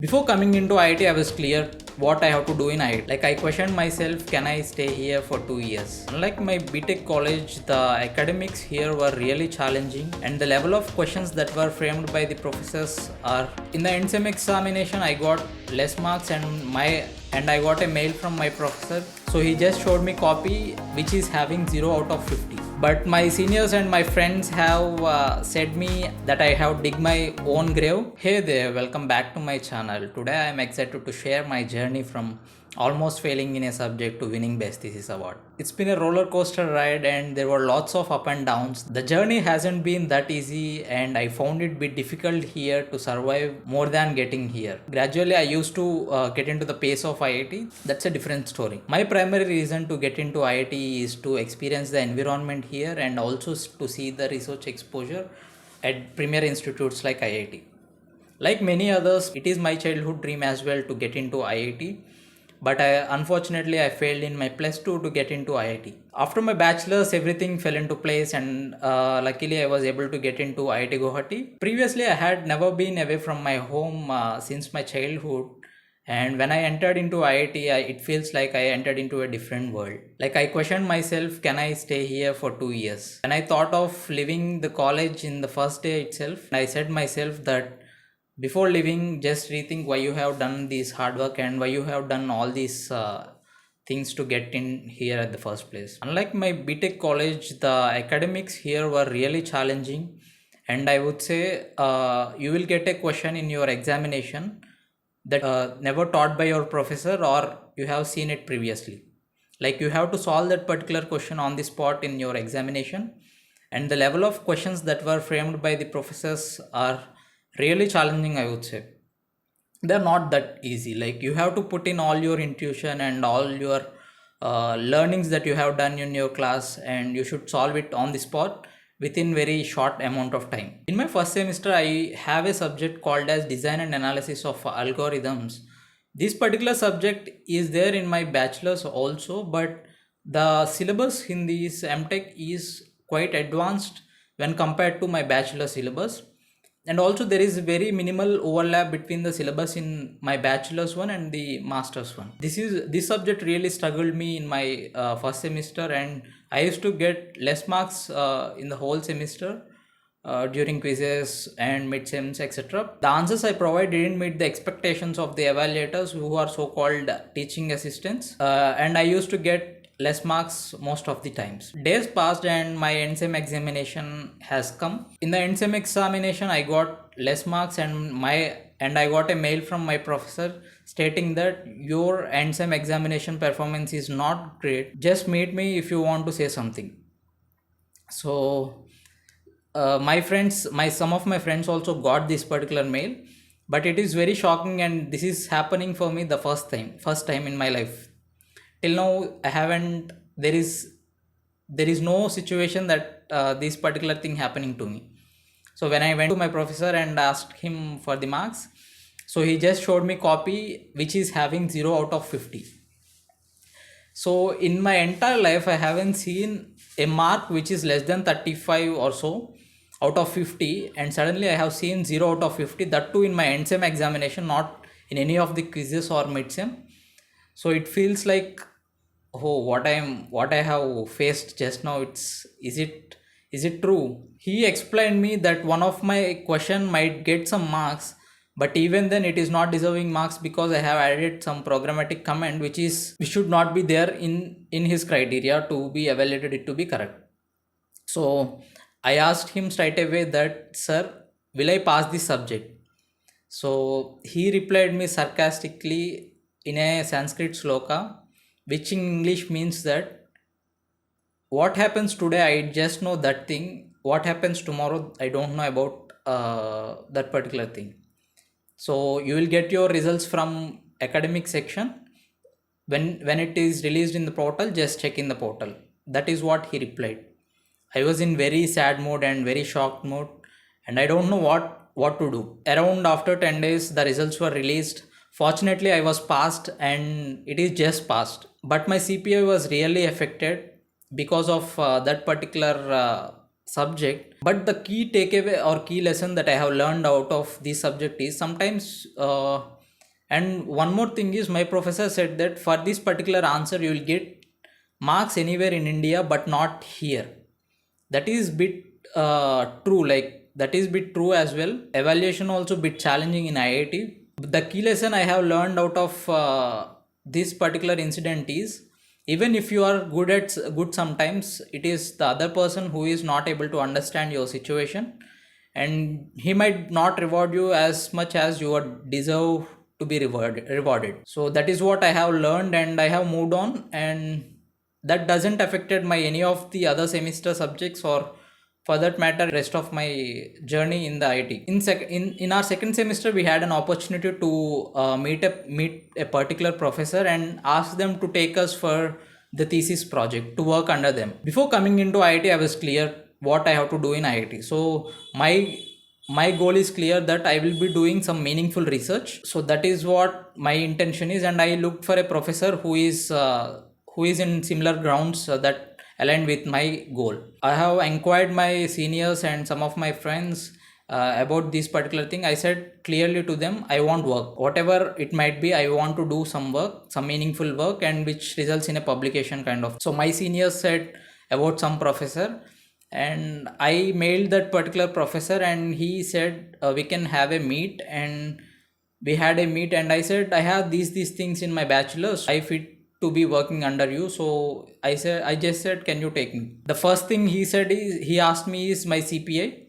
Before coming into IIT, I was clear what I have to do in IIT. Like I questioned myself, can I stay here for 2 years? Unlike my BTech college, the academics here were really challenging, and the level of questions that were framed by the professors are. In the end sem examination, I got less marks, and I got a mail from my professor. So he just showed me copy which is having 0 out of 50. But my seniors and my friends have said me that I have dig my own grave. Hey there, welcome back to my channel. Today I am excited to share my journey from almost failing in a subject to winning Best Thesis Award. It's been a roller coaster ride and there were lots of up and downs. The journey hasn't been that easy and I found it bit difficult here to survive more than getting here. Gradually I used to get into the pace of IIT. That's a different story. My primary reason to get into IIT is to experience the environment here and also to see the research exposure at premier institutes like IIT. Like many others, it is my childhood dream as well to get into IIT, but unfortunately I failed in my plus 2 to get into IIT. After my bachelor's, everything fell into place and luckily I was able to get into IIT Guwahati. Previously I had never been away from my home since my childhood, and when I entered into IIT, it feels like I entered into a different world. Like I questioned myself, can I stay here for 2 years? When I thought of leaving the college in the first day itself, I said myself that before leaving, just rethink why you have done this hard work and why you have done all these things to get in here at the first place. Unlike my BTech college, the academics here were really challenging, and I would say you will get a question in your examination that never taught by your professor or you have seen it previously. Like you have to solve that particular question on the spot in your examination, and the level of questions that were framed by the professors are really challenging, I would say. They're not that easy. Like you have to put in all your intuition and all your learnings that you have done in your class, and you should solve it on the spot within very short amount of time. In my first semester, I have a subject called as design and analysis of algorithms. This particular subject is there in my bachelor's also, but the syllabus in this MTech is quite advanced when compared to my bachelor syllabus, and also there is very minimal overlap between the syllabus in my bachelor's one and the master's one. This subject really struggled me in my first semester, and I used to get less marks in the whole semester during quizzes and midsems, etc. The answers I provide didn't meet the expectations of the evaluators, who are so-called teaching assistants, and I used to get less marks most of the times. Days passed and my end sem examination has come. In the end sem examination, I got less marks, and I got a mail from my professor stating that your end sem examination performance is not great. Just meet me if you want to say something. So my some of my friends also got this particular mail, but it is very shocking, and this is happening for me the first time in my life. Till now I haven't, there is no situation that this particular thing happening to me. So when I went to my professor and asked him for the marks, so he just showed me copy which is having 0 out of 50. So in my entire life I haven't seen a mark which is less than 35 or so out of 50, and suddenly I have seen 0 out of 50, that too in my end sem examination, not in any of the quizzes or mid sem. So it feels like, oh, what I have faced just now, is it true? He explained me that one of my question might get some marks, but even then it is not deserving marks because I have added some programmatic comment which should not be there in his criteria to be evaluated it to be correct. So I asked him straight away that, sir, will I pass this subject? So he replied me sarcastically in a Sanskrit sloka, which in English means that what happens today, I just know that thing. What happens tomorrow, I don't know about that particular thing. So you will get your results from academic section. When it is released in the portal, just check in the portal. That is what he replied. I was in very sad mood and very shocked mood, and I don't know what to do. Around after 10 days, the results were released. Fortunately, I was passed, and it is just passed. But my CPI was really affected because of that particular subject. But the key takeaway or key lesson that I have learned out of this subject is sometimes And one more thing is, my professor said that for this particular answer you will get marks anywhere in India but not here. That is bit true, like that is bit true as well. Evaluation also bit challenging in IIT. The key lesson I have learned out of this particular incident is, even if you are good sometimes, it is the other person who is not able to understand your situation, and he might not reward you as much as you would deserve to be rewarded. So that is what I have learned, and I have moved on, and that doesn't affected my any of the other semester subjects, or for that matter rest of my journey in the IT. In our second semester we had an opportunity to meet a particular professor and ask them to take us for the thesis project to work under them. Before coming into IIT I was clear what I have to do in IIT. So my goal is clear, that I will be doing some meaningful research. So that is what my intention is, and I looked for a professor who is in similar grounds that aligned with my goal. I have inquired my seniors and some of my friends about this particular thing. I said clearly to them, I want work, whatever it might be. I want to do some work, some meaningful work, and which results in a publication kind of. So my seniors said about some professor, and I mailed that particular professor, and he said we can have a meet. And we had a meet, and I said I have these things in my bachelor's, I fit to be working under you. So I just said, can you take me? The first thing he said is, he asked me is my CPA.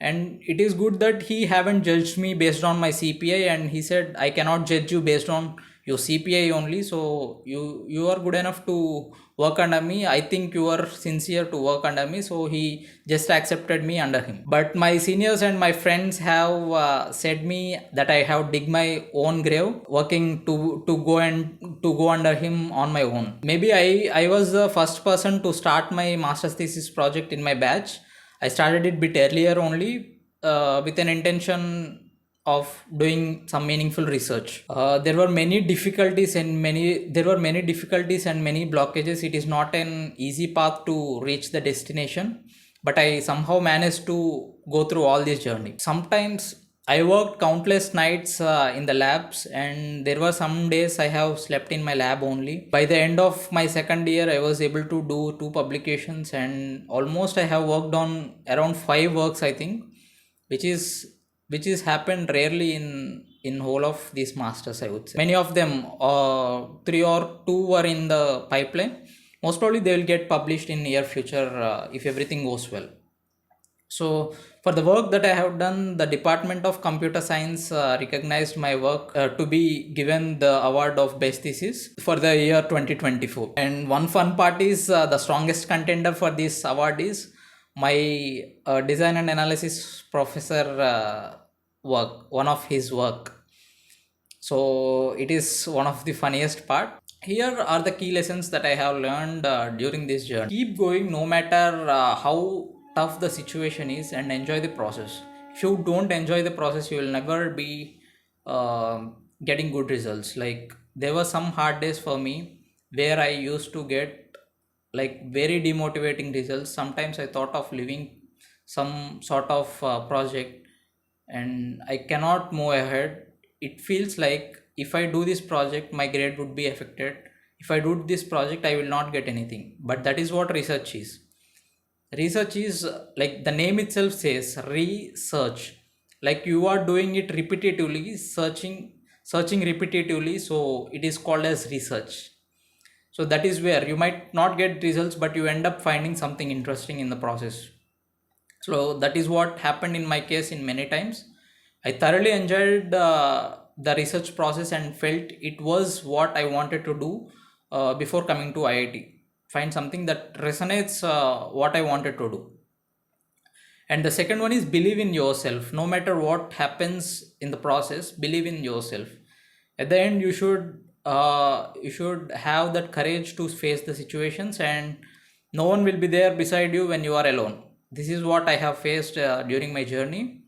And it is good that he haven't judged me based on my CPA, and he said I cannot judge you based on your CPA only. So you are good enough to work under me. I think you are sincere to work under me. So he just accepted me under him. But my seniors and my friends have said me that I have dig my own grave working to go under him on my own. Maybe I was the first person to start my master's thesis project in my batch. I started it bit earlier only, with an intention of doing some meaningful research. There were many difficulties and many blockages. It is not an easy path to reach the destination, but I somehow managed to go through all this journey. Sometimes I worked countless nights in the labs, and there were some days I have slept in my lab only. By the end of my second year, I was able to do 2 publications, and almost I have worked on around 5 works, I think, which is happened rarely in whole of these masters, I would say. Many of them, 3 or 2 were in the pipeline. Most probably they will get published in near future if everything goes well. So for the work that I have done, the Department of Computer Science recognized my work to be given the award of Best Thesis for the year 2024. And one fun part is, the strongest contender for this award is my design and analysis professor work, one of his work. So it is one of the funniest part. Here are the key lessons that I have learned during this journey. Keep going no matter how tough the situation is, and enjoy the process. If you don't enjoy the process, you will never be getting good results. Like, there were some hard days for me where I used to get like very demotivating results. Sometimes I thought of leaving some sort of project, and I cannot move ahead. It feels like if I do this project, my grade would be affected. If I do this project, I will not get anything. But that is what research is. Research is, like the name itself says, research. Like, you are doing it repetitively, searching repetitively. So it is called as research. So that is where you might not get results, but you end up finding something interesting in the process. So that is what happened in my case in many times. I thoroughly enjoyed the research process and felt it was what I wanted to do before coming to IIT. Find something that resonates what I wanted to do. And the second one is, believe in yourself. No matter what happens in the process, believe in yourself. At the end, you should have that courage to face the situations, and no one will be there beside you when you are alone. This is what I have faced during my journey.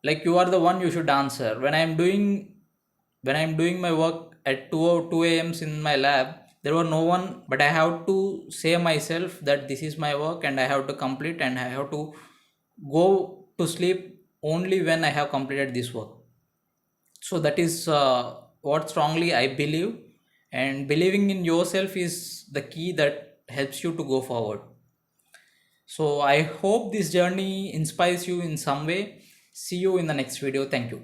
Like, you are the one, you should answer. When I'm doing my work at 2 a.m. in my lab, there were no one, but I have to say myself that this is my work and I have to complete, and I have to go to sleep only when I have completed this work. So that is what strongly I believe, and believing in yourself is the key that helps you to go forward. So I hope this journey inspires you in some way. See you in the next video. Thank you.